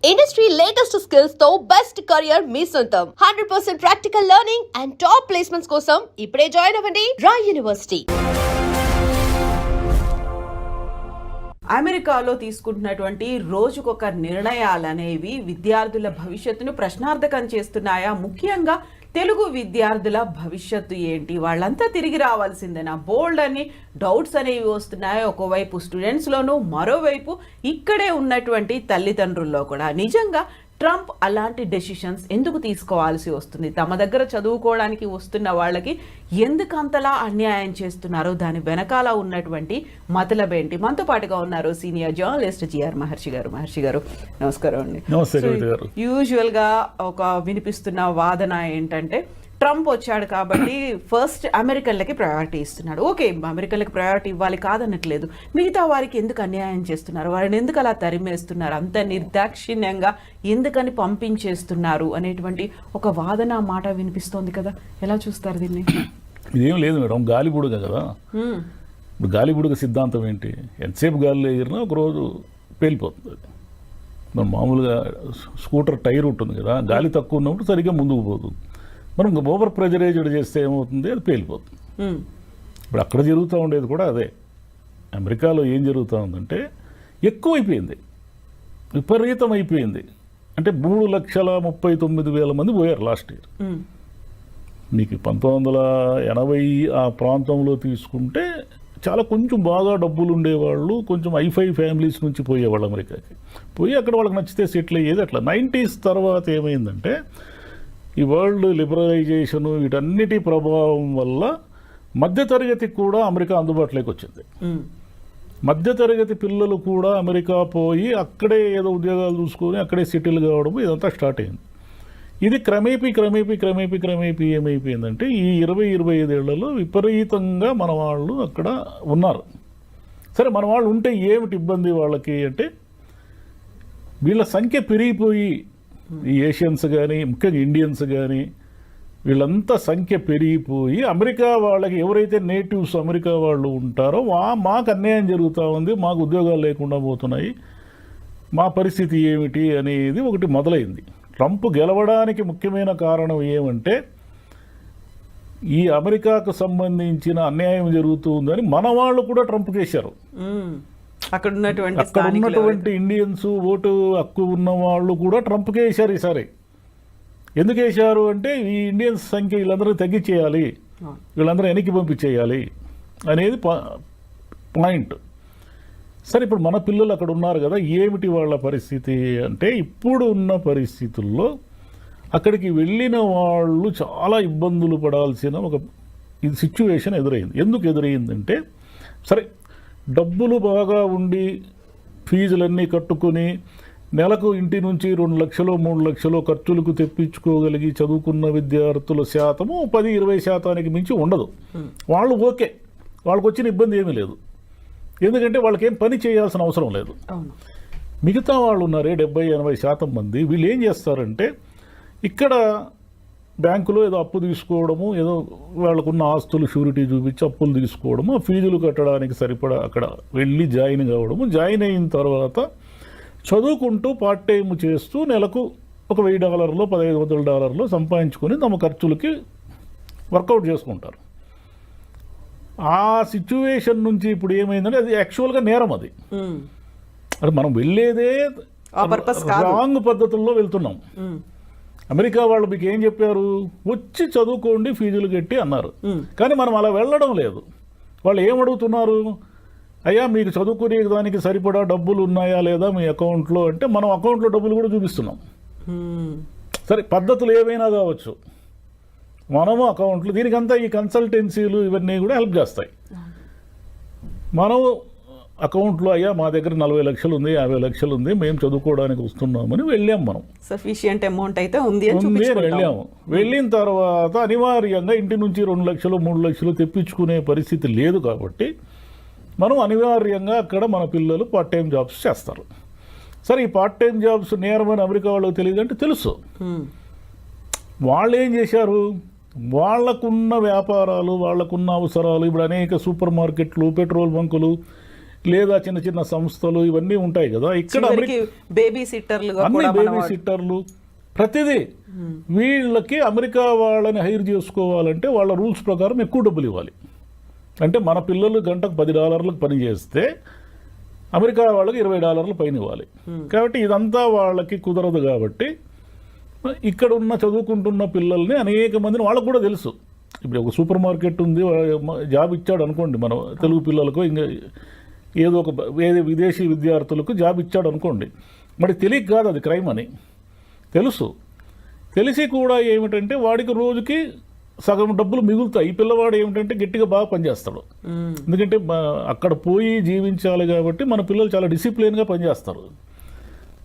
Industry latest skills తో best career మీ సొంతం 100% practical learning and top placements కోసం ఇప్పుడే జాయిన్ అవ్వండి రాయ్ యూనివర్సిటీ. అమెరికాలో తీసుకుంటున్నటువంటి రోజుకొక నిర్ణయాలనేవి విద్యార్థుల భవిష్యత్తును ప్రశ్నార్థకం చేస్తున్నాయా? ముఖ్యంగా తెలుగు విద్యార్థుల భవిష్యత్తు ఏంటి? వాళ్ళంతా తిరిగి రావాల్సిందేనా? బోల్డ్ అని డౌట్స్ అనేవి వస్తున్నాయి ఒకవైపు స్టూడెంట్స్లోనూ, మరోవైపు ఇక్కడే ఉన్నటువంటి తల్లిదండ్రుల్లో కూడా. నిజంగా ట్రంప్ అలాంటి డెసిషన్స్ ఎందుకు తీసుకోవాల్సి వస్తుంది? తమ దగ్గర చదువుకోవడానికి వస్తున్న వాళ్ళకి ఎందుకు అంతలా అన్యాయం చేస్తున్నారు? దాని వెనకాల ఉన్నటువంటి మతలబేంటి? మనతో పాటుగా ఉన్నారు సీనియర్ జర్నలిస్ట్ జిఆర్ మహర్షి గారు. నమస్కారం అండి. యూజువల్గా ఒక వినిపిస్తున్న వాదన ఏంటంటే, ట్రంప్ వచ్చాడు కాబట్టి ఫస్ట్ అమెరికన్లకి ప్రయారిటీ ఇస్తున్నాడు. ఓకే, అమెరికన్లకి ప్రయారిటీ ఇవ్వాలి, కాదనట్లేదు. మిగతా వారికి ఎందుకు అన్యాయం చేస్తున్నారు? వారిని ఎందుకు అలా తరిమేస్తున్నారు? అంత నిర్దాక్షిణ్యంగా ఎందుకని పంపించేస్తున్నారు అనేటువంటి ఒక వాదన మాట వినిపిస్తోంది కదా. ఎలా చూస్తారు దీన్ని? ఇదేం లేదు మేడం, గాలి బుడగ కదా. ఇప్పుడు గాలి బుడగ సిద్ధాంతం ఏంటి? ఎంతసేపు గాలిలో ఎగిరినా ఒకరోజు పేలిపోతుంది. అది మనం మామూలుగా స్కూటర్ టైర్ ఉంటుంది కదా, గాలి తక్కువ ఉన్నప్పుడు సరిగ్గా ముందుకు పోతుంది. మనం ఓవర్ ప్రెజరైజ్డ్ చేస్తే ఏమవుతుంది? అది పేలిపోతుంది. ఇప్పుడు అక్కడ జరుగుతూ ఉండేది కూడా అదే. అమెరికాలో ఏం జరుగుతూ ఉందంటే, ఎక్కువైపోయింది, విపరీతం అయిపోయింది. అంటే 3,39,000 మంది పోయారు లాస్ట్ ఇయర్. మీకు 1980 ఆ ప్రాంతంలో తీసుకుంటే చాలా కొంచెం బాగా డబ్బులు ఉండేవాళ్ళు, కొంచెం ఐఫై ఫ్యామిలీస్ నుంచి పోయేవాళ్ళు అమెరికాకి. పోయి అక్కడ వాళ్ళకి నచ్చితే సెటిల్ అయ్యేది. అట్లా 90s తర్వాత ఏమైందంటే, ఈ వరల్డ్ లిబరలైజేషను వీటన్నిటి ప్రభావం వల్ల మధ్యతరగతికి కూడా అమెరికా అందుబాటులోకి వచ్చింది. మధ్యతరగతి పిల్లలు కూడా అమెరికా పోయి అక్కడే ఏదో ఉద్యోగాలు చూసుకొని అక్కడే సెటిల్ కావడం ఇదంతా స్టార్ట్ అయింది. ఇది క్రమేపీ ఏమైపోయిందంటే, ఈ 20-25 ఏళ్లలో విపరీతంగా మన వాళ్ళు అక్కడ ఉన్నారు. సరే, మన వాళ్ళు ఉంటే ఏమిటి ఇబ్బంది వాళ్ళకి అంటే, వీళ్ళ సంఖ్య పెరిగిపోయి, ఈ ఏషియన్స్ కానీ ముఖ్యంగా ఇండియన్స్ కానీ వీళ్ళంతా సంఖ్య పెరిగిపోయి అమెరికా వాళ్ళకి ఎవరైతే నేటివ్స్ అమెరికా వాళ్ళు ఉంటారో మాకు అన్యాయం జరుగుతూ ఉంది, మాకు ఉద్యోగాలు లేకుండా పోతున్నాయి, మా పరిస్థితి ఏమిటి అనేది ఒకటి మొదలైంది. ట్రంప్ గెలవడానికి ముఖ్యమైన కారణం ఏమంటే, ఈ అమెరికాకు సంబంధించిన అన్యాయం జరుగుతుందని మన వాళ్ళు కూడా ట్రంప్ చేశారు. అక్కడ ఉన్నటువంటి ఇండియన్స్ ఓటు హక్కు ఉన్న వాళ్ళు కూడా ట్రంప్కే వేశారు ఈసారి. ఎందుకు వేశారు అంటే, ఈ ఇండియన్స్ సంఖ్య వీళ్ళందరూ తగ్గించేయాలి, వీళ్ళందరూ వెనక్కి పంపించేయాలి అనేది పాయింట్. సరే, ఇప్పుడు మన పిల్లలు అక్కడ ఉన్నారు కదా, ఏమిటి వాళ్ళ పరిస్థితి అంటే, ఇప్పుడు ఉన్న పరిస్థితుల్లో అక్కడికి వెళ్ళిన వాళ్ళు చాలా ఇబ్బందులు పడాల్సిన ఒక సిచ్యువేషన్ ఎదురైంది. ఎందుకు ఎదురైందంటే, సరే డబ్బులు బాగా ఉండి ఫీజులన్నీ కట్టుకొని నెలకు ఇంటి నుంచి 2 లక్షలు 3 లక్షలు ఖర్చులకు తెప్పించుకోగలిగి చదువుకున్న విద్యార్థుల శాతము 10-20% మించి ఉండదు. వాళ్ళు ఓకే, వాళ్ళకు వచ్చిన ఇబ్బంది ఏమీ లేదు, ఎందుకంటే వాళ్ళకేం పని చేయాల్సిన అవసరం లేదు. మిగతా వాళ్ళు ఉన్నారే 70-80% మంది, వీళ్ళు ఏం చేస్తారంటే, ఇక్కడ బ్యాంకులో ఏదో అప్పు తీసుకోవడము, ఏదో వాళ్ళకున్న ఆస్తులు షూరిటీ చూపించి అప్పులు తీసుకోవడము, ఫీజులు కట్టడానికి సరిపడా అక్కడ వెళ్ళి జాయిన్ కావడము, జాయిన్ అయిన తర్వాత చదువుకుంటూ పార్ట్ టైం చేస్తూ నెలకు ఒక $1,000 $1,500 సంపాదించుకొని తమ ఖర్చులకి వర్కౌట్ చేసుకుంటారు. ఆ సిచ్యువేషన్ నుంచి ఇప్పుడు ఏమైందంటే, అది యాక్చువల్గా నేరం. అది అంటే మనం వెళ్ళేదే రాంగ్ పద్ధతుల్లో వెళ్తున్నాం. అమెరికా వాళ్ళు మీకు ఏం చెప్పారు? వచ్చి చదువుకోండి, ఫీజులు కట్టి అన్నారు. కానీ మనం అలా వెళ్ళడం లేదు. వాళ్ళు ఏమడుగుతున్నారు? అయ్యా, మీకు చదువుకునే దానికి సరిపడా డబ్బులు ఉన్నాయా లేదా మీ అకౌంట్లో అంటే, మనం అకౌంట్లో డబ్బులు కూడా చూపిస్తున్నాం. సరే, పద్ధతులు ఏవైనా కావచ్చు, మనము అకౌంట్లు, దీనికంతా ఈ కన్సల్టెన్సీలు ఇవన్నీ కూడా హెల్ప్ చేస్తాయి. మనం అకౌంట్లో, అయ్యా మా దగ్గర 40 లక్షలు ఉంది, 50 లక్షలు ఉంది, మేము చదువుకోవడానికి వస్తున్నామని వెళ్ళాం. మనం సఫిషియంట్ అమౌంట్ అయితే ఉంది వెళ్ళాము. వెళ్ళిన తర్వాత అనివార్యంగా ఇంటి నుంచి 2 లక్షలు 3 లక్షలు తెప్పించుకునే పరిస్థితి లేదు కాబట్టి మనం అనివార్యంగా అక్కడ మన పిల్లలు పార్ట్ టైం జాబ్స్ చేస్తారు. సరే, ఈ పార్ట్ టైం జాబ్స్ నేరమని అమెరికా వాళ్ళకి తెలియదు అంటే తెలుసు. వాళ్ళు ఏం చేశారు? వాళ్లకున్న వ్యాపారాలు, వాళ్లకున్న అవసరాలు, ఇప్పుడు అనేక సూపర్ మార్కెట్లు, పెట్రోల్ బంకులు, లేదా చిన్న చిన్న సంస్థలు ఇవన్నీ ఉంటాయి కదా. ఇక్కడ బేబీ సిట్టర్లు, అన్ని బేబీ సిట్టర్లు ప్రతిదీ. వీళ్ళకి అమెరికా వాళ్ళని హైర్ చేసుకోవాలంటే వాళ్ళ రూల్స్ ప్రకారం ఎక్కువ డబ్బులు ఇవ్వాలి. అంటే మన పిల్లలు గంటకు $10 పని చేస్తే అమెరికా వాళ్ళకి $20 పైన ఇవ్వాలి. కాబట్టి ఇదంతా వాళ్ళకి కుదరదు. కాబట్టి ఇక్కడ ఉన్న చదువుకుంటున్న పిల్లల్ని అనేక మందిని వాళ్ళకు కూడా తెలుసు. ఇప్పుడు ఒక సూపర్ మార్కెట్ ఉంది, జాబ్ ఇచ్చాడు అనుకోండి, మన తెలుగు పిల్లలకు ఇంకా ఏదో ఒక విదేశీ విద్యార్థులకు జాబ్ ఇచ్చాడు అనుకోండి, మరి తెలియక కాదు అది క్రైమ్ అని తెలుసు. తెలిసి కూడా ఏమిటంటే వాడికి రోజుకి సగం డబ్బులు మిగులుతాయి. ఈ పిల్లవాడు ఏమిటంటే గట్టిగా బాగా పనిచేస్తాడు. ఎందుకంటే అక్కడ పోయి జీవించాలి కాబట్టి మన పిల్లలు చాలా డిసిప్లిన్గా పనిచేస్తారు.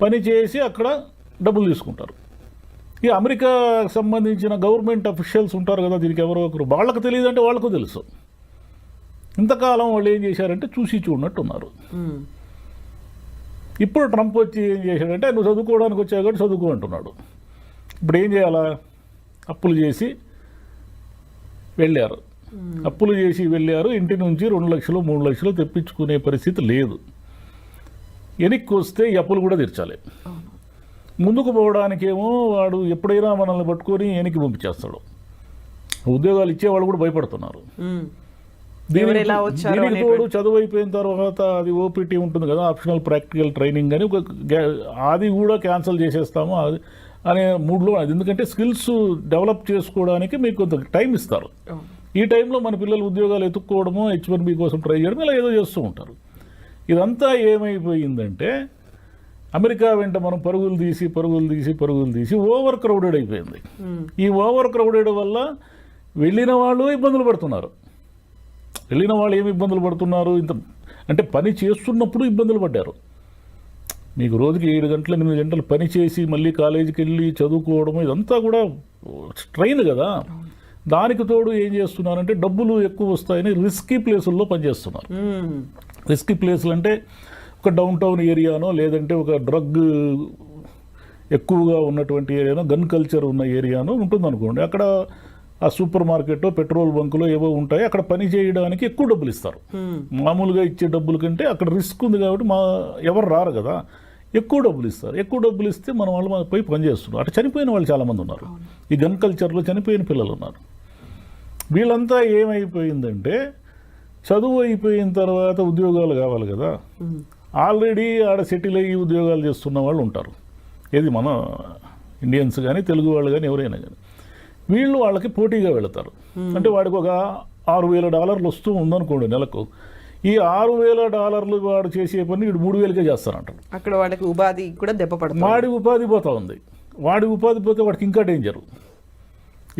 పని చేసి అక్కడ డబ్బులు తీసుకుంటారు. ఈ అమెరికా సంబంధించిన గవర్నమెంట్ అఫీషియల్స్ ఉంటారు కదా, దీనికి ఎవరో ఒకరు, వాళ్ళకు తెలియదు అంటే వాళ్ళకు తెలుసు. ఇంతకాలం వాళ్ళు ఏం చేశారంటే చూసి చూడనట్టు ఉన్నారు. ఇప్పుడు ట్రంప్ వచ్చి ఏం చేశాడంటే నువ్వు చదువుకోవడానికి వచ్చావు కాబట్టి చదువుకో అంటున్నాడు. ఇప్పుడు ఏం చేయాలా? అప్పులు చేసి వెళ్ళారు. అప్పులు చేసి వెళ్ళారు. ఇంటి నుంచి 2 లక్షలు 3 లక్షలు తెప్పించుకునే పరిస్థితి లేదు. వెనక్కి వస్తే ఈ అప్పులు కూడా తీర్చాలి. ముందుకు పోవడానికేమో వాడు ఎప్పుడైనా మనల్ని పట్టుకొని వెనక్కి పంపించేస్తాడు. ఉద్యోగాలు ఇచ్చేవాళ్ళు కూడా భయపడుతున్నారు. దీనికి తోడు చదువు అయిపోయిన తర్వాత అది ఓపీటీ ఉంటుంది కదా, ఆప్షనల్ ప్రాక్టికల్ ట్రైనింగ్ అని, అది కూడా క్యాన్సిల్ చేసేస్తాము అది అనే మూడ్లో. అది ఎందుకంటే స్కిల్స్ డెవలప్ చేసుకోవడానికి మీకు కొంత టైం ఇస్తారు. ఈ టైంలో మన పిల్లలు ఉద్యోగాలు ఎత్తుక్కోవడము, H1B కోసం ట్రై చేయడం, ఇలా ఏదో చేస్తూ ఉంటారు. ఇదంతా ఏమైపోయిందంటే అమెరికా వెంట మనం పరుగులు తీసి ఓవర్ క్రౌడెడ్ అయిపోయింది. ఈ ఓవర్ క్రౌడెడ్ వల్ల వెళ్ళిన వాళ్ళు ఇబ్బందులు పడుతున్నారు. వెళ్ళిన వాళ్ళు ఏమి ఇబ్బందులు పడుతున్నారు? అంటే పని చేస్తున్నప్పుడు ఇబ్బందులు పడ్డారు. మీకు రోజుకి 7 గంటలు 8 గంటలు పని చేసి మళ్ళీ కాలేజీకి వెళ్ళి చదువుకోవడం, ఇదంతా కూడా స్ట్రెయిన్ కదా. దానికి తోడు ఏం చేస్తున్నారంటే డబ్బులు ఎక్కువ వస్తాయని రిస్కీ ప్లేసుల్లో పనిచేస్తున్నారు. రిస్కీ ప్లేసులు అంటే ఒక డౌన్ టౌన్ ఏరియానో, లేదంటే ఒక డ్రగ్ ఎక్కువగా ఉన్నటువంటి ఏరియానో, గన్ కల్చర్ ఉన్న ఏరియానో ఉంటుందనుకోండి. అక్కడ ఆ సూపర్ మార్కెట్, పెట్రోల్ బంకులో ఏవో ఉంటాయి, అక్కడ పని చేయడానికి ఎక్కువ డబ్బులు ఇస్తారు. మామూలుగా ఇచ్చే డబ్బుల కంటే అక్కడ రిస్క్ ఉంది కాబట్టి ఎవరు రారు కదా, ఎక్కువ డబ్బులు ఇస్తారు. ఎక్కువ డబ్బులు ఇస్తే మన వాళ్ళు పోయి పని చేస్తున్నారు. అటు చనిపోయిన వాళ్ళు చాలామంది ఉన్నారు. ఈ గన్ కల్చర్లో చనిపోయిన పిల్లలు ఉన్నారు. వీళ్ళంతా ఏమైపోయిందంటే చదువు అయిపోయిన తర్వాత ఉద్యోగాలు కావాలి కదా, ఆల్రెడీ ఆడ సెటిల్ అయ్యి ఉద్యోగాలు చేస్తున్న వాళ్ళు ఉంటారు. ఏది మన ఇండియన్స్ కానీ తెలుగు వాళ్ళు కానీ ఎవరైనా కానీ, వీళ్ళు వాళ్ళకి పోటీగా వెళతారు. అంటే వాడికి ఒక $6,000 వస్తూ ఉందనుకోండి నెలకు. ఈ $6,000 వాడు చేసే పని వీడు 3,000కే చేస్తారంటారు. అక్కడ వాడికి ఉపాధి కూడా దెబ్బపడుతుంది. వాడి ఉపాధి పోతా ఉంది. వాడి ఉపాధి పోతే వాడికి ఇంకా డేంజరు.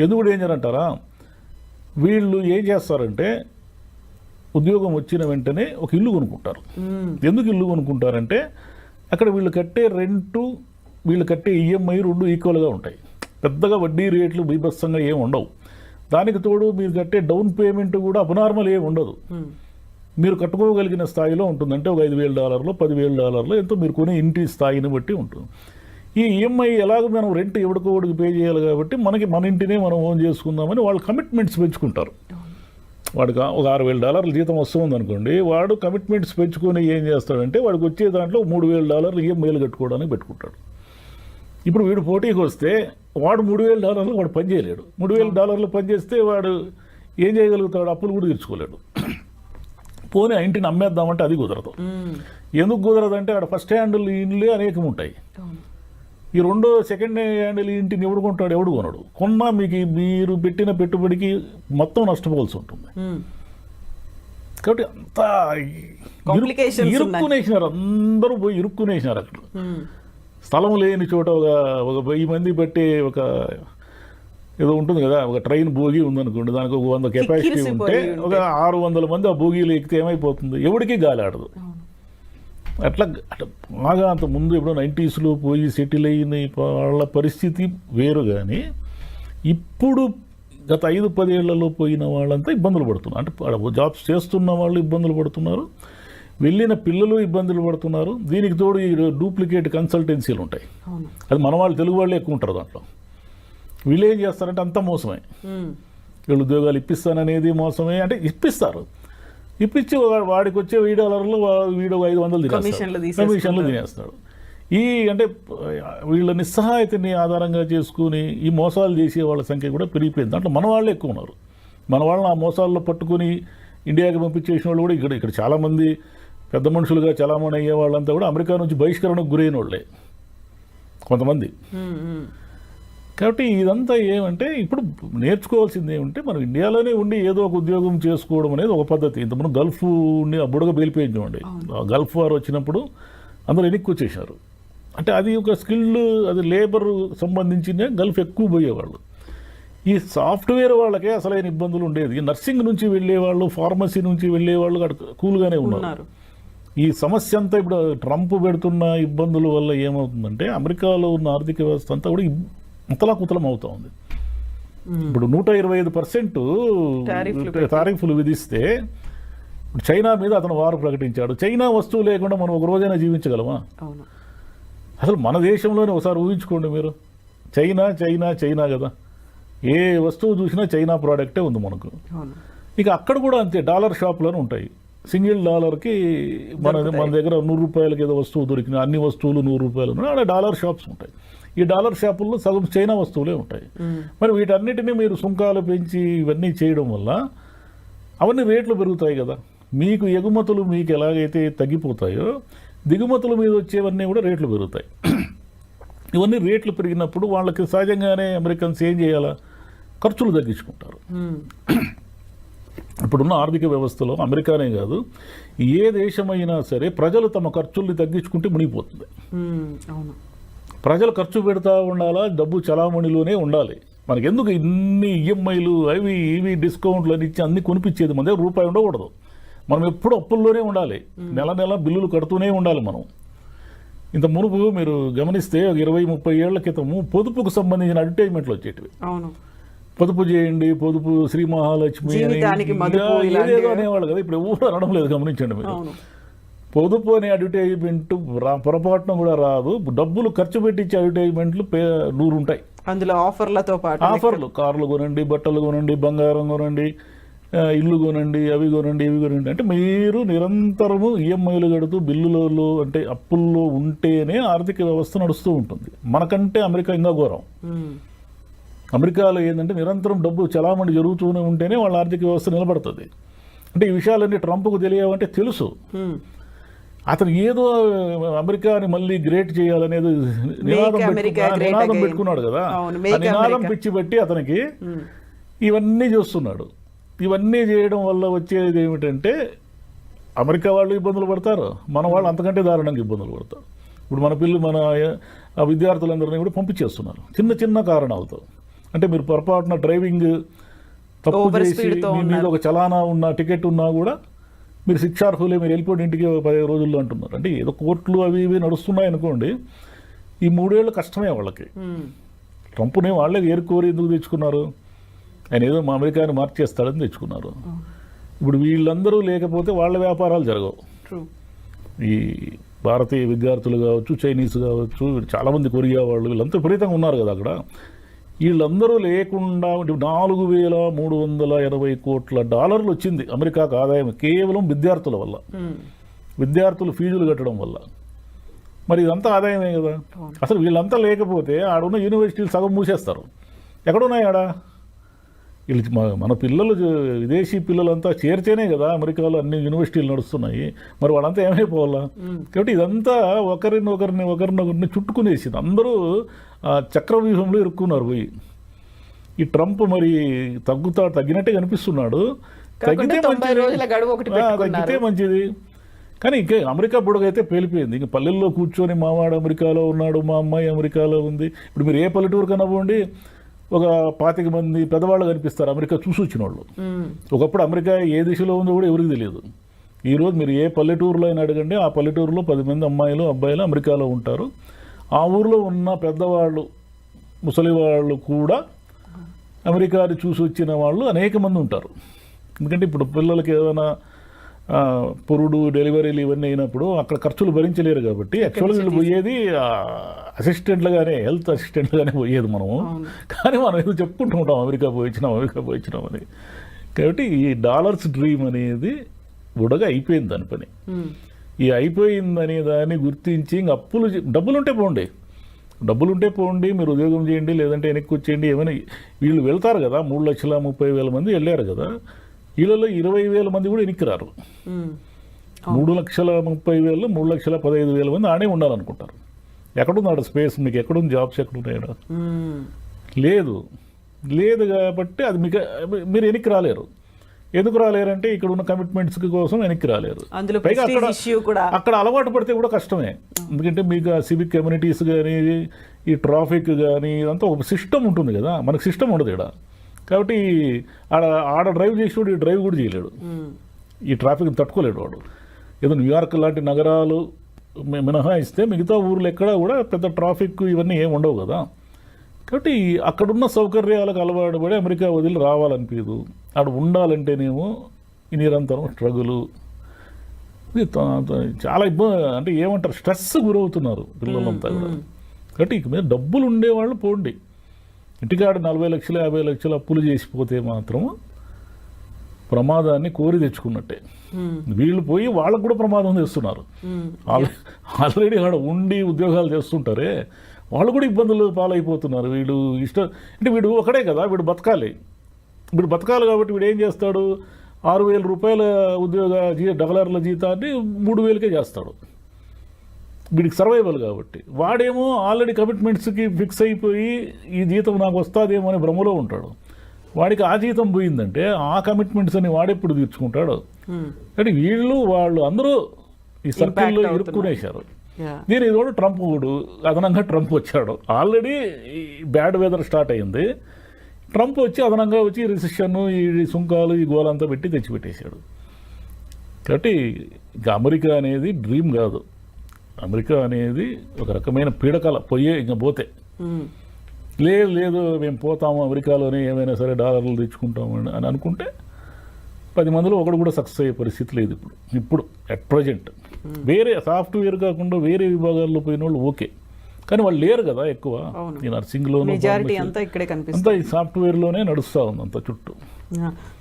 ఎందుకు డేంజర్ అంటారా? వీళ్ళు ఏం చేస్తారంటే ఉద్యోగం వచ్చిన వెంటనే ఒక ఇల్లు కొనుక్కుంటారు. ఎందుకు ఇల్లు కొనుక్కుంటారంటే అక్కడ వీళ్ళు కట్టే రెంటు, వీళ్ళు కట్టే EMI 2 ఈక్వల్గా ఉంటాయి. పెద్దగా వడ్డీ రేట్లు బీభత్సంగా ఏమి ఉండవు. దానికి తోడు మీరు కట్టే డౌన్ పేమెంట్ కూడా అబ్నార్మల్ ఏమి ఉండదు. మీరు కట్టుకోగలిగిన స్థాయిలో ఉంటుంది. అంటే ఒక $5,000 $10,000 ఎంతో మీరు కొనే ఇంటి స్థాయిని బట్టి ఉంటుంది. ఈ EMI ఎలాగో మనం రెంట్ ఎవడికోడికి పే చేయాలి కాబట్టి మన ఇంటినే మనం ఓన్ చేసుకుందామని వాళ్ళు కమిట్మెంట్స్ పెంచుకుంటారు. వాడికి ఒక $6,000 జీతం వస్తుంది అనుకోండి, వాడు కమిట్మెంట్స్ పెంచుకొని ఏం చేస్తాడంటే వాడికి వచ్చే దాంట్లో $3,000 EMIలు కట్టుకోవడానికి పెట్టుకుంటాడు. ఇప్పుడు వీడు పోటీకి వస్తే వాడు $3,000 వాడు పని చేయలేడు. $3,000 పని చేస్తే వాడు ఏం చేయగలుగుతాడు? అప్పులు కూడా తీర్చుకోలేడు. పోనీ ఆ ఇంటిని అమ్మేద్దామంటే అది కుదరదు. ఎందుకు కుదరదంటే ఆడ ఫస్ట్ హ్యాండిల్ ఇండ్లే అనేకం ఉంటాయి. ఈ సెకండ్ హ్యాండిల్ ఇంటిని ఎవడు కొంటాడు? ఎవడు కొనడు. కొన్నా మీరు పెట్టిన పెట్టుబడికి మొత్తం నష్టపోవాల్సి ఉంటుంది. కాబట్టి అంతా ఇరుక్కునేసినారు. అందరూ పోయి ఇరుక్కునేసినారు. అక్కడ స్థలం లేని చోట ఒక 1000 మంది బట్టే ఒక ఏదో ఉంటుంది కదా, ఒక ట్రైన్ బోగి ఉందనుకోండి, దానికి ఒక 100 కెపాసిటీ ఉంటే ఒక 600 మంది ఆ బోగీలు ఎక్కితే ఏమైపోతుంది? ఎవరికి గాలి ఆడదు. అట్లా బాగా అంత ముందు ఎప్పుడో 90sలో పోయి సెటిల్ అయిన వాళ్ళ పరిస్థితి వేరు. కానీ ఇప్పుడు గత 5-10 ఏళ్లలో పోయిన వాళ్ళంతా ఇబ్బందులు పడుతున్నారు. అంటే జాబ్స్ చేస్తున్న వాళ్ళు ఇబ్బందులు పడుతున్నారు, వెళ్ళిన పిల్లలు ఇబ్బందులు పడుతున్నారు. దీనికి తోడు ఈ డూప్లికేట్ కన్సల్టెన్సీలు ఉంటాయి. అది మన వాళ్ళు తెలుగు వాళ్ళే ఎక్కువ ఉంటారు దాంట్లో. వీళ్ళు ఏం చేస్తారంటే అంతా మోసమే. వీళ్ళు ఉద్యోగాలు ఇప్పిస్తాననేది మోసమే. అంటే ఇప్పిస్తారు, ఇప్పించి వాడికి వచ్చే $1000 వీడు $500 కమిషన్లు కమిషన్లు తినేస్తాడు. అంటే వీళ్ళ నిస్సహాయతని ఆధారంగా చేసుకుని ఈ మోసాలు చేసే వాళ్ళ సంఖ్య కూడా పెరిగిపోయింది. దాంట్లో మన వాళ్ళే ఎక్కువ ఉన్నారు. మన వాళ్ళని ఆ మోసాల్లో పట్టుకుని ఇండియాకి పంపించేసిన వాళ్ళు కూడా ఇక్కడ చాలామంది పెద్ద మనుషులుగా చలామణి అయ్యే వాళ్ళంతా కూడా అమెరికా నుంచి బహిష్కరణకు గురైన వాళ్ళే కొంతమంది. కాబట్టి ఇదంతా ఏమంటే ఇప్పుడు నేర్చుకోవాల్సింది ఏమంటే మనం ఇండియాలోనే ఉండి ఏదో ఒక ఉద్యోగం చేసుకోవడం అనేది ఒక పద్ధతి. ఇంతకుముందు గల్ఫ్ ఉండి ఆ బుడగ పేలిపోయింది చూడండి, గల్ఫ్ వార్ వచ్చినప్పుడు అందరూ వెనక్కి వచ్చేసారు. అంటే అది ఒక స్కిల్డ్, అది లేబర్ సంబంధించిన గల్ఫ్ ఎక్కువ పోయేవాళ్ళు. ఈ సాఫ్ట్వేర్ వాళ్ళకే అసలైన ఇబ్బందులు ఉండేది. నర్సింగ్ నుంచి వెళ్ళేవాళ్ళు, ఫార్మసీ నుంచి వెళ్ళేవాళ్ళు కూల్గానే ఉన్నారు. ఈ సమస్య అంతా ఇప్పుడు ట్రంప్ పెడుతున్న ఇబ్బందుల వల్ల ఏమవుతుందంటే అమెరికాలో ఉన్న ఆర్థిక వ్యవస్థ అంతా కూడా ముతలాకుతలం అవుతా ఉంది. ఇప్పుడు 125% టారిఫ్లు విధిస్తే ఇప్పుడు చైనా మీద అతను వారు ప్రకటించాడు. చైనా వస్తువు లేకుండా మనం ఒక రోజైనా జీవించగలమా? అసలు మన దేశంలోనే ఒకసారి ఊహించుకోండి మీరు, చైనా చైనా చైనా కదా, ఏ వస్తువు చూసినా చైనా ప్రోడక్టే ఉంది మనకు. ఇక అక్కడ కూడా అంతే, డాలర్ షాపులను ఉంటాయి. సింగిల్ డాలర్కి మన దగ్గర $100 ఏదో వస్తువు దొరికిన అన్ని వస్తువులు $100 ఉన్నాయి, అక్కడ డాలర్ షాప్స్ ఉంటాయి. ఈ డాలర్ షాపుల్లో సగం చైనా వస్తువులే ఉంటాయి. మరి వీటన్నిటినీ మీరు సుంకాలు పెంచి ఇవన్నీ చేయడం వల్ల అవన్నీ రేట్లు పెరుగుతాయి కదా. మీకు ఎగుమతులు మీకు ఎలాగైతే తగ్గిపోతాయో దిగుమతుల మీద వచ్చేవన్నీ కూడా రేట్లు పెరుగుతాయి. ఇవన్నీ రేట్లు పెరిగినప్పుడు వాళ్ళకి సహజంగానే అమెరికన్స్ ఏం చేయాలా, ఖర్చులు తగ్గించుకుంటారు. ఇప్పుడున్న ఆర్థిక వ్యవస్థలో అమెరికానే కాదు, ఏ దేశమైనా సరే ప్రజలు తమ ఖర్చుల్ని తగ్గించుకుంటే మునిగిపోతుంది. ప్రజలు ఖర్చు పెడతా ఉండాలా, డబ్బు చలామణిలోనే ఉండాలి. మనకి ఎందుకు ఇన్ని ఈఎంఐలు అవి ఇవి డిస్కౌంట్లు అని ఇచ్చి అన్ని కొనిపించేది? మన దగ్గర రూపాయి ఉండకూడదు. మనం ఎప్పుడు అప్పుల్లోనే ఉండాలి, నెల నెల బిల్లులు కడుతూనే ఉండాలి. మనం ఇంత మునుపు మీరు గమనిస్తే 20-30 ఏళ్ల క్రితము పొదుపుకు సంబంధించిన అడ్వర్టైజ్మెంట్లు వచ్చేటివి. పొదుపు చేయండి, పొదుపు శ్రీ మహాలక్ష్మి ఏదేదో అనేవాళ్ళు కదా. ఇప్పుడు ఎవరు అనడం లేదు, గమనించండి మీరు. పొదుపు అనే అడ్వర్టైజ్మెంట్ పొరపాటున కూడా రాదు. డబ్బులు ఖర్చు పెట్టించే అడ్వర్టైజ్మెంట్లు 100 ఉంటాయి. అందులో ఆఫర్లతో పాటు ఆఫర్లు, కార్లు కొనండి, బట్టలు కొనండి, బంగారం కొనండి, ఇల్లు కొనండి, అవి కొనండి, ఇవి కొనండి. అంటే మీరు నిరంతరము ఈఎంఐలు కడుతూ బిల్లులలో అంటే అప్పుల్లో ఉంటేనే ఆర్థిక వ్యవస్థ నడుస్తూ ఉంటుంది. మనకంటే అమెరికా ఇంకా ఘోరం. అమెరికాలో ఏంటంటే నిరంతరం డబ్బు చలామణి జరుగుతూనే ఉంటేనే వాళ్ళ ఆర్థిక వ్యవస్థ నిలబడుతుంది. అంటే ఈ విషయాలన్నీ ట్రంప్కు తెలియవంటే తెలుసు. అతను ఏదో అమెరికాని మళ్ళీ గ్రేట్ చేయాలనేది నినాదం పెట్టుకున్నాడు కదా. ఆ నినాదం పిచ్చి బట్టి అతనికి ఇవన్నీ చేస్తున్నాడు. ఇవన్నీ చేయడం వల్ల వచ్చేది ఏమిటంటే అమెరికా వాళ్ళు ఇబ్బందులు పడతారు, మన వాళ్ళు అంతకంటే దారుణంగా ఇబ్బందులు పడతారు. ఇప్పుడు మన విద్యార్థులందరినీ కూడా పంపించేస్తున్నారు చిన్న చిన్న కారణాలతో. అంటే మీరు పొరపాటున డ్రైవింగ్ తప్పు చేసి మీ మీద ఒక చలానా ఉన్న టికెట్ ఉన్నా కూడా మీరు శిక్షార్హులే, మీరు వెళ్ళిపోయిన ఇంటికి 15 రోజుల్లో అంటున్నారు. అంటే ఏదో కోర్టులు అవి ఇవి నడుస్తున్నాయి అనుకోండి. ఈ 3 ఏళ్ళు కష్టమే వాళ్ళకి. ట్రంప్ని వాళ్ళే ఏరుకోరి ఎందుకు తెచ్చుకున్నారు? ఆయన ఏదో మా అమెరికాని మార్చేస్తాడని తెచ్చుకున్నారు. ఇప్పుడు వీళ్ళందరూ లేకపోతే వాళ్ళ వ్యాపారాలు జరగవు. ఈ భారతీయ విద్యార్థులు కావచ్చు, చైనీస్ కావచ్చు, చాలామంది కొరియా వాళ్ళు, వీళ్ళంతా విపరీతంగా ఉన్నారు కదా అక్కడ. వీళ్ళందరూ లేకుండా $4,380 కోట్ల వచ్చింది అమెరికాకు ఆదాయం కేవలం విద్యార్థుల వల్ల, విద్యార్థులు ఫీజులు కట్టడం వల్ల. మరి ఇదంతా ఆదాయమే కదా. అసలు వీళ్ళంతా లేకపోతే ఆడున్న యూనివర్సిటీలు సగం మూసేస్తారు. ఎక్కడున్నాయి ఆడ? వీళ్ళు మన పిల్లలు, విదేశీ పిల్లలంతా చేరితేనే కదా అమెరికాలో అన్ని యూనివర్సిటీలు నడుస్తున్నాయి. మరి వాళ్ళంతా ఏమైపోవాలా? కాబట్టి ఇదంతా ఒకరినొకరిని చుట్టుకునేసింది. అందరూ చక్రవ్యూహంలో ఇరుక్కున్నారు పోయి. ఈ ట్రంప్ మరి తగ్గినట్టే కనిపిస్తున్నాడు. తగ్గితే మంచిది. కానీ ఇంకే అమెరికా బుడగైతే పేలిపోయింది. ఇంక పల్లెల్లో కూర్చొని మావాడు అమెరికాలో ఉన్నాడు, మా అమ్మాయి అమెరికాలో ఉంది. ఇప్పుడు మీరు ఏ పల్లెటూరు కనవ్వండి, ఒక 25 మంది పెద్దవాళ్ళు కనిపిస్తారు అమెరికా చూసి వచ్చిన వాళ్ళు. ఒకప్పుడు అమెరికా ఏ దిశలో ఉందో కూడా ఎవరికి తెలియదు. ఈరోజు మీరు ఏ పల్లెటూరులో అయినా అడగండి, ఆ పల్లెటూరులో 10 మంది అమ్మాయిలు అబ్బాయిలు అమెరికాలో ఉంటారు. ఆ ఊరిలో ఉన్న పెద్దవాళ్ళు, ముసలి వాళ్ళు కూడా అమెరికాని చూసి వచ్చిన వాళ్ళు అనేక మంది ఉంటారు. ఎందుకంటే ఇప్పుడు పిల్లలకి ఏదైనా పురుడు, డెలివరీలు ఇవన్నీ అయినప్పుడు అక్కడ ఖర్చులు భరించలేరు కాబట్టి యాక్చువల్గా వీళ్ళు పోయేది అసిస్టెంట్లుగానే, హెల్త్ అసిస్టెంట్లుగానే పోయేది మనము. కానీ మనం ఏదో చెప్పుకుంటూ ఉంటాం అమెరికా పోయించినాం అని. కాబట్టి ఈ డాలర్స్ డ్రీమ్ అనేది బుడగా అయిపోయింది దాని పని. ఈ అయిపోయిందని దాన్ని గుర్తించి ఇంక డబ్బులుంటే పోండి, మీరు ఉద్యోగం చేయండి, లేదంటే వెనక్కి వచ్చేయండి, ఏమైనా వీళ్ళు వెళ్తారు కదా, 3,30,000 మంది వెళ్ళారు కదా, వీళ్ళలో 20,000 మంది కూడా వెనక్కి రారు. 3,30,000, 3,15,000 మంది ఆడే ఉండాలనుకుంటారు. ఎక్కడున్నాడు స్పేస్, మీకు ఎక్కడుంది జాబ్స్, ఎక్కడున్నాయో లేదు కాబట్టి అది మీరు వెనక్కి రాలేరు. ఎందుకు రాలేరంటే ఇక్కడ ఉన్న కమిట్మెంట్స్ కోసం వెనక్కి రాలేరు. పైగా అక్కడ అలవాటు పడితే కూడా కష్టమే. ఎందుకంటే మీకు ఆ సివిక్ కమ్యూనిటీస్ కానీ, ఈ ట్రాఫిక్ కానీ, ఇదంతా ఒక సిస్టమ్ ఉంటుంది కదా, మనకు సిస్టమ్ ఉండదు ఇక్కడ. కాబట్టి ఆడ డ్రైవ్ చేసేవాడు ఈ డ్రైవ్ కూడా చేయలేడు, ఈ ట్రాఫిక్ తట్టుకోలేడు వాడు. ఏదో న్యూయార్క్ లాంటి నగరాలు మినహాయిస్తే మిగతా ఊర్లు ఎక్కడా కూడా పెద్ద ట్రాఫిక్ ఇవన్నీ ఏమి ఉండవు కదా. కాబట్టి అక్కడున్న సౌకర్యాలకు అలవాటు పడి అమెరికా వదిలి రావాలనిపించదు. అక్కడ ఉండాలంటేనేమో ఈ నిరంతరం స్ట్రగులు, చాలా ఇబ్బంది, అంటే ఏమంటారు, స్ట్రెస్ గురవుతున్నారు పిల్లలంతా కూడా. కాబట్టి ఇక మీద డబ్బులు ఉండేవాళ్ళు పోండి, ఇంటికాడ 40 లక్షలు 50 లక్షలు అప్పులు చేసిపోతే మాత్రము ప్రమాదాన్ని కోరి తెచ్చుకున్నట్టే. వీళ్ళు పోయి వాళ్ళకు కూడా ప్రమాదం చేస్తున్నారు. ఆల్రెడీ ఆడ ఉండి ఉద్యోగాలు చేస్తుంటారే వాళ్ళు కూడా ఇబ్బందులు పాలైపోతున్నారు. వీడు అంటే వీడు ఒకడే కదా, వీడు బతకాలి కాబట్టి వీడు ఏం చేస్తాడు, 6,000 రూపాయల డాలర్ల జీతాన్ని 3,000కే చేస్తాడు. వీడికి సర్వైవల్ కాబట్టి. వాడేమో ఆల్రెడీ కమిట్మెంట్స్కి ఫిక్స్ అయిపోయి ఈ జీతం నాకు వస్తుందేమో అనే భ్రమలో ఉంటాడు. వాడికి ఆ జీతం పోయిందంటే ఆ కమిట్మెంట్స్ అని వాడెప్పుడు తీర్చుకుంటాడు. అంటే వాళ్ళు అందరూ ఈ సర్కిల్లో ఇరుక్కునేశారు. దీని ఇది కూడా అదనంగా ట్రంప్ వచ్చాడు. ఆల్రెడీ బ్యాడ్ వెదర్ స్టార్ట్ అయింది, ట్రంప్ వచ్చి అదనంగా వచ్చి రిసెషన్, ఈ సుంకాలు, ఈ గోలంతా పెట్టి తెచ్చిపెట్టేశాడు. కాబట్టి ఇక అమెరికా అనేది డ్రీమ్ కాదు, అమెరికా అనేది ఒక రకమైన పీడకల. ఇంకా పోతే లేదు మేము పోతాము అమెరికాలోనే, ఏమైనా సరే డాలర్లు తెచ్చుకుంటాము అని అనుకుంటే 10 మందిలో ఒకడు కూడా సక్సెస్ అయ్యే పరిస్థితి లేదు ఇప్పుడు అట్ ప్రజెంట్. వేరే సాఫ్ట్వేర్ కాకుండా వేరే విభాగాల్లో పోయిన వాళ్ళు ఓకే, కానీ వాళ్ళు లేరు కదా ఎక్కువ. ఈ నర్సింగ్లోనే అంతా ఈ సాఫ్ట్వేర్లోనే నడుస్తూ ఉంది అంత చుట్టూ.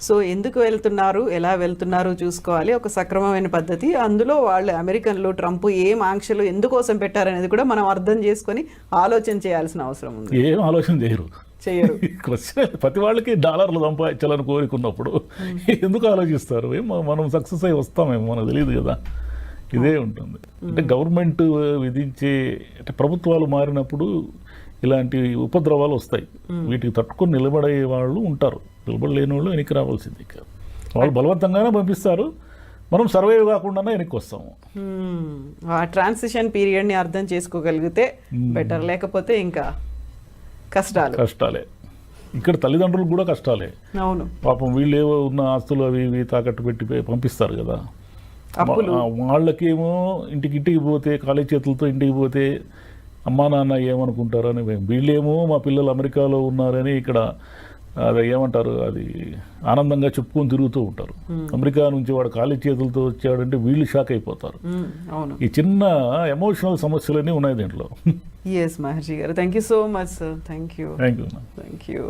సో ఎందుకు వెళ్తున్నారు, ఎలా వెళ్తున్నారు చూసుకోవాలి, ఒక సక్రమమైన పద్ధతి. అందులో వాళ్ళు అమెరికన్లు ట్రంప్ ఏం ఆంక్షలు ఎందుకోసం పెట్టారనేది కూడా మనం అర్థం చేసుకొని ఆలోచన చేయాల్సిన అవసరం ఉంది. ఏం ఆలోచన చేయరు. ప్రతి వాళ్ళకి డాలర్లు సంపాదించాలని కోరుకున్నప్పుడు ఎందుకు ఆలోచిస్తారు? మనం సక్సెస్ అయ్యి వస్తామేమో మనకు తెలియదు కదా. ఇదే ఉంటుంది. అంటే గవర్నమెంట్ విధించే, అంటే ప్రభుత్వాలు మారినప్పుడు ఇలాంటి ఉపద్రవాలు వస్తాయి. వీటికి తట్టుకొని నిలబడే వాళ్ళు ఉంటారు, నిలబడలేని వాళ్ళు వెనక్కి రావాల్సింది. వాళ్ళు బలవంతంగానే పంపిస్తారు, మనం సర్వైవ్ కాకుండా వెనక్కి వస్తాము. ఆ ట్రాన్సిషన్ పీరియడ్ని అర్థం చేసుకోగలిగితే బెటర్, లేకపోతే ఇంకా కష్టాలే. ఇక్కడ తల్లిదండ్రులకు కూడా కష్టాలే. అవును, పాపం వీళ్ళు ఏవో ఉన్న ఆస్తులు అవి ఇవి తాకట్టు పెట్టి పంపిస్తారు కదా. వాళ్ళకేమో ఇంటికి పోతే, ఖాళీ చేతులతో ఇంటికి పోతే అమ్మా నాన్న ఏమనుకుంటారని, వీళ్ళేమో మా పిల్లలు అమెరికాలో ఉన్నారని ఇక్కడ అది ఏమంటారు, అది ఆనందంగా చెప్పుకొని తిరుగుతూ ఉంటారు. అమెరికా నుంచి వాడు ఖాళీ చేతులతో వచ్చాడంటే వీళ్ళు షాక్ అయిపోతారు. ఈ చిన్న ఎమోషనల్ సమస్యలన్నీ ఉన్నాయి దీంట్లో. Yes, Maharshi garu. Thank you so much, sir. Thank you. Thank you. Thank you.